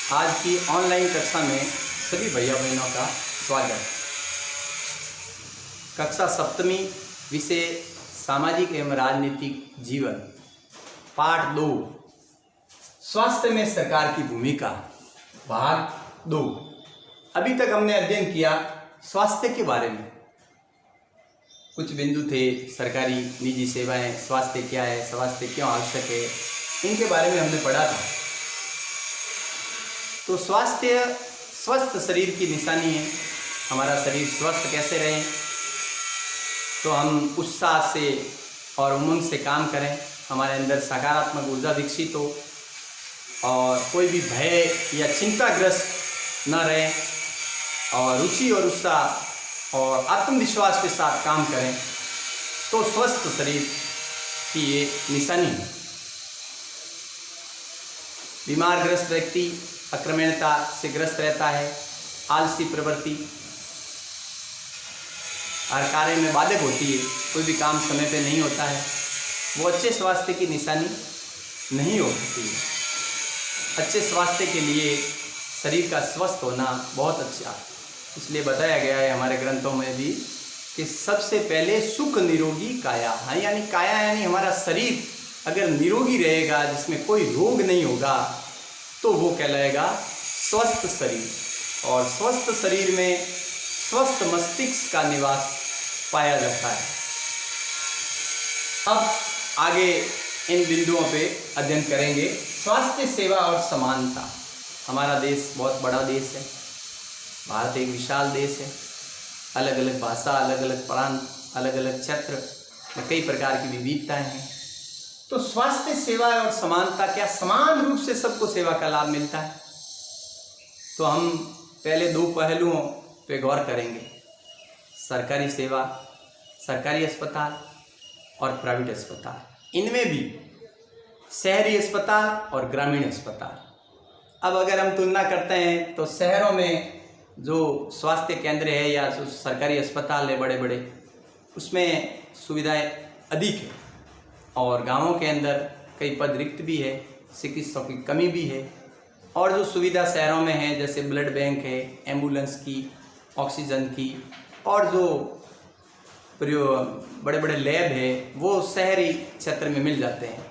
आज की ऑनलाइन कक्षा में सभी भैया बहनों का स्वागत। कक्षा सप्तमी विषय सामाजिक एवं राजनीतिक जीवन पाठ 2 स्वास्थ्य में सरकार की भूमिका भाग 2। अभी तक हमने अध्ययन किया स्वास्थ्य के बारे में। कुछ बिंदु थे सरकारी निजी सेवाएं, स्वास्थ्य क्या है, स्वास्थ्य क्यों आवश्यक है, इनके बारे में हमने पढ़ा था। तो स्वास्थ्य स्वस्थ शरीर की निशानी है। हमारा शरीर स्वस्थ कैसे रहे, तो हम उत्साह से और उमंग से काम करें, हमारे अंदर सकारात्मक ऊर्जा विकसित हो और कोई भी भय या चिंताग्रस्त न रहे और रुचि और उत्साह और आत्मविश्वास के साथ काम करें, तो स्वस्थ शरीर की ये निशानी है। बीमारग्रस्त व्यक्ति अक्रमणता से ग्रस्त रहता है, आलसी प्रवृत्ति हर कार्य में बाधक होती है, कोई भी काम समय पे नहीं होता है, वो अच्छे स्वास्थ्य की निशानी नहीं हो सकती है। अच्छे स्वास्थ्य के लिए शरीर का स्वस्थ होना बहुत अच्छा, इसलिए बताया गया है हमारे ग्रंथों में भी कि सबसे पहले सुख निरोगी काया है, यानी काया यानी हमारा शरीर अगर निरोगी रहेगा, जिसमें कोई रोग नहीं होगा, तो वो कहलाएगा स्वस्थ शरीर। और स्वस्थ शरीर में स्वस्थ मस्तिष्क का निवास पाया जाता है। अब आगे इन बिंदुओं पे अध्ययन करेंगे। स्वास्थ्य सेवा और समानता। हमारा देश बहुत बड़ा देश है, भारत एक विशाल देश है। अलग अलग भाषा, अलग अलग प्रांत, अलग अलग क्षेत्र में कई प्रकार की विविधताएं हैं। तो स्वास्थ्य सेवा और समानता, क्या समान रूप से सबको सेवा का लाभ मिलता है? तो हम पहले 2 पहलुओं पे गौर करेंगे। सरकारी सेवा, सरकारी अस्पताल और प्राइवेट अस्पताल। इनमें भी शहरी अस्पताल और ग्रामीण अस्पताल। अब अगर हम तुलना करते हैं तो शहरों में जो स्वास्थ्य केंद्र है या जो सरकारी अस्पताल है बड़े बड़े, उसमें सुविधाएं अधिक है और गांवों के अंदर कई पद रिक्त भी है, चिकित्सकों की कमी भी है। और जो सुविधा शहरों में है जैसे ब्लड बैंक है, एम्बुलेंस की, ऑक्सीजन की, और जो बड़े बड़े लैब है वो शहरी क्षेत्र में मिल जाते हैं,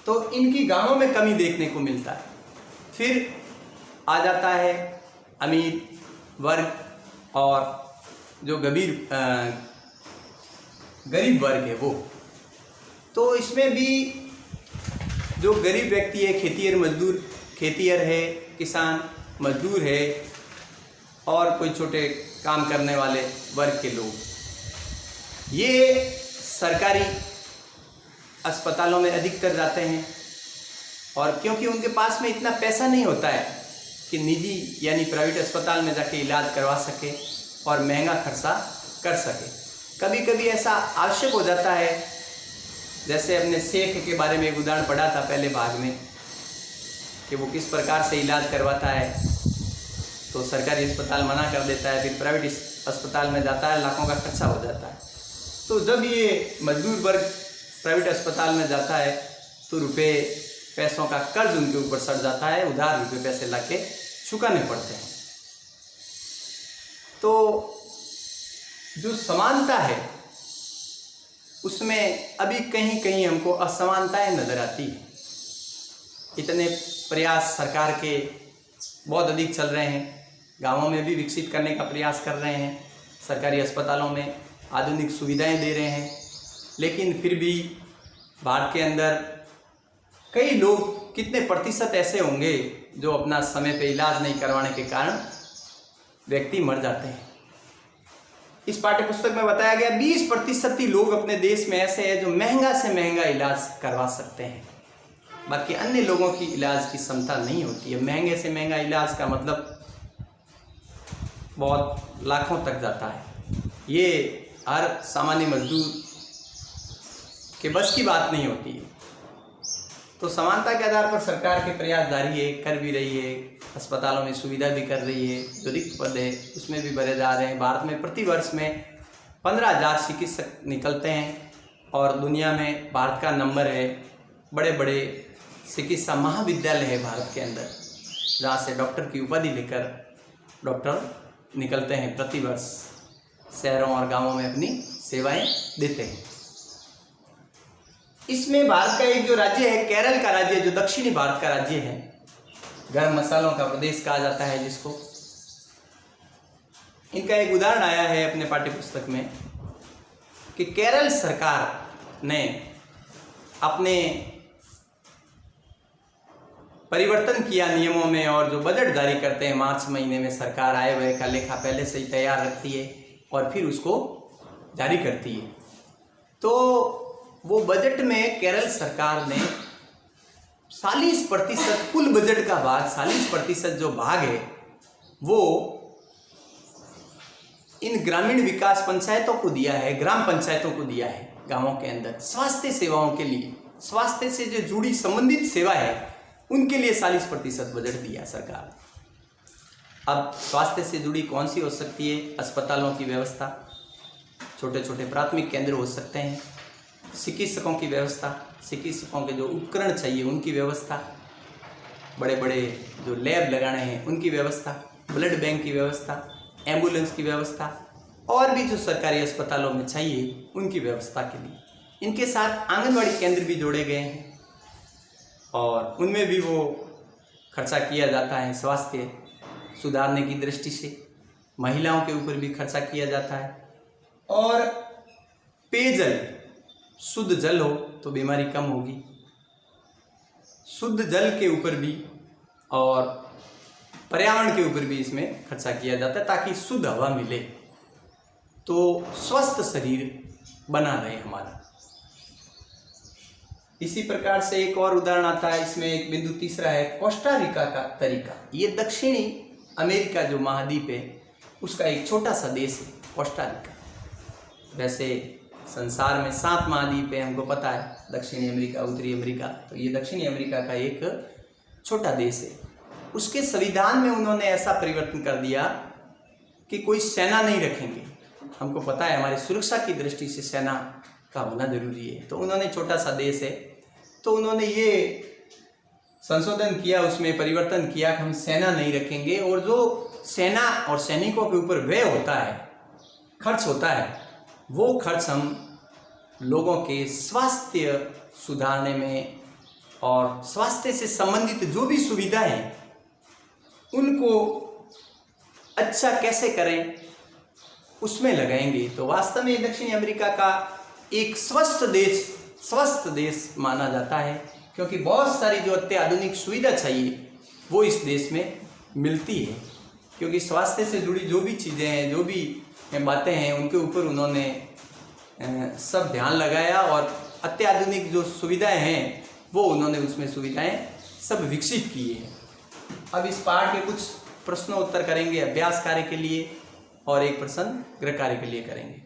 तो इनकी गांवों में कमी देखने को मिलता है। फिर आ जाता है अमीर वर्ग और जो गरीब वर्ग है वो। तो इसमें भी जो गरीब व्यक्ति है, खेतिहर है, किसान मजदूर है और कोई छोटे काम करने वाले वर्ग के लोग, ये सरकारी अस्पतालों में अधिकतर जाते हैं। और क्योंकि उनके पास में इतना पैसा नहीं होता है कि निजी यानी प्राइवेट अस्पताल में जाके इलाज करवा सके और महंगा खर्चा कर सके। कभी कभी ऐसा आवश्यक हो जाता है, जैसे अपने शेख के बारे में एक उदाहरण पढ़ा था पहले भाग में कि वो किस प्रकार से इलाज करवाता है। तो सरकारी अस्पताल मना कर देता है, फिर प्राइवेट अस्पताल में जाता है, लाखों का खर्चा हो जाता है। तो जब ये मजदूर वर्ग प्राइवेट अस्पताल में जाता है तो पैसों का कर्ज उनके ऊपर सड़ जाता है, उधार रुपये पैसे ला के चुकाने पड़ते हैं। तो जो समानता है उसमें अभी कहीं कहीं हमको असमानताएं नजर आती है। इतने प्रयास सरकार के बहुत अधिक चल रहे हैं, गांवों में भी विकसित करने का प्रयास कर रहे हैं, सरकारी अस्पतालों में आधुनिक सुविधाएं दे रहे हैं, लेकिन फिर भी भारत के अंदर कई लोग, कितने प्रतिशत ऐसे होंगे जो अपना समय पे इलाज नहीं करवाने के कारण व्यक्ति मर जाते हैं। इस पाठ्यपुस्तक में बताया गया 20% ही लोग अपने देश में ऐसे हैं जो महंगा से महंगा इलाज करवा सकते हैं, बाकी अन्य लोगों की इलाज की क्षमता नहीं होती है। महंगे से महंगा इलाज का मतलब बहुत लाखों तक जाता है। ये हर सामान्य मजदूर के बस की बात नहीं होती है। तो समानता के आधार पर सरकार के प्रयास जारी है, कर भी रही है, अस्पतालों में सुविधा भी कर रही है, जो रिक्त पद है उसमें भी भरे जा रहे हैं। भारत में प्रतिवर्ष में 15,000 चिकित्सक निकलते हैं और दुनिया में भारत का नंबर है। बड़े बड़े चिकित्सा महाविद्यालय है भारत के अंदर, जहाँ से डॉक्टर की उपाधि लेकर डॉक्टर निकलते हैं प्रतिवर्ष शहरों और गांवों में अपनी सेवाएं देते हैं। इसमें भारत का एक जो राज्य है, केरल का राज्य, जो दक्षिणी भारत का राज्य है, गर्म मसालों का प्रदेश कहा जाता है जिसको, इनका एक उदाहरण आया है अपने पाठ्यपुस्तक में कि केरल सरकार ने अपने परिवर्तन किया नियमों में, और जो बजट जारी करते हैं मार्च महीने में सरकार आय व्यय का लेखा पहले से ही तैयार रखती है और फिर उसको जारी करती है। तो वो बजट में केरल सरकार ने 40% कुल बजट का भाग, 40% जो भाग है वो इन ग्रामीण विकास पंचायतों को दिया है, ग्राम पंचायतों को दिया है, गांवों के अंदर स्वास्थ्य सेवाओं के लिए, स्वास्थ्य से जो जुड़ी संबंधित सेवा है उनके लिए 40% बजट दिया सरकार। अब स्वास्थ्य से जुड़ी कौन सी हो सकती है? अस्पतालों की व्यवस्था, छोटे छोटे प्राथमिक केंद्र हो सकते हैं, चिकित्सकों की व्यवस्था, चिकित्सकों के जो उपकरण चाहिए उनकी व्यवस्था, बड़े बड़े जो लैब लगाने हैं उनकी व्यवस्था, ब्लड बैंक की व्यवस्था, एम्बुलेंस की व्यवस्था, और भी जो सरकारी अस्पतालों में चाहिए उनकी व्यवस्था के लिए। इनके साथ आंगनवाड़ी केंद्र भी जोड़े गए हैं और उनमें भी वो खर्चा किया जाता है। स्वास्थ्य सुधारने की दृष्टि से महिलाओं के ऊपर भी खर्चा किया जाता है। और पेयजल, शुद्ध जल हो तो बीमारी कम होगी, शुद्ध जल के ऊपर भी और पर्यावरण के ऊपर भी इसमें खर्चा किया जाता है ताकि शुद्ध हवा मिले, तो स्वस्थ शरीर बना रहे हमारा। इसी प्रकार से एक और उदाहरण आता है, इसमें एक बिंदु तीसरा है कोस्टा रिका का तरीका। ये दक्षिणी अमेरिका जो महाद्वीप है उसका एक छोटा सा देश है कोस्टा रिका। वैसे संसार में 7 महाद्वीप है, हमको पता है, दक्षिणी अमेरिका, उत्तरी अमेरिका, तो ये दक्षिणी अमेरिका का एक छोटा देश है। उसके संविधान में उन्होंने ऐसा परिवर्तन कर दिया कि कोई सेना नहीं रखेंगे। हमको पता है हमारी सुरक्षा की दृष्टि से सेना का होना जरूरी है, तो उन्होंने, छोटा सा देश है तो उन्होंने ये संशोधन किया, उसमें परिवर्तन किया कि हम सेना नहीं रखेंगे, और जो सेना और सैनिकों के ऊपर व्यय होता है, खर्च होता है, वो खर्च हम लोगों के स्वास्थ्य सुधारने में और स्वास्थ्य से संबंधित जो भी सुविधाएं हैं उनको अच्छा कैसे करें उसमें लगाएंगे। तो वास्तव में दक्षिणी अमेरिका का एक स्वस्थ देश माना जाता है, क्योंकि बहुत सारी जो अत्याधुनिक सुविधा चाहिए वो इस देश में मिलती है, क्योंकि स्वास्थ्य से जुड़ी जो भी चीज़ें हैं, जो भी बातें हैं, उनके ऊपर उन्होंने सब ध्यान लगाया और अत्याधुनिक जो सुविधाएं हैं वो उन्होंने उसमें सुविधाएं सब विकसित की है। अब इस पाठ के कुछ प्रश्नों उत्तर करेंगे अभ्यास कार्य के लिए और एक प्रश्न गृह कार्य के लिए करेंगे।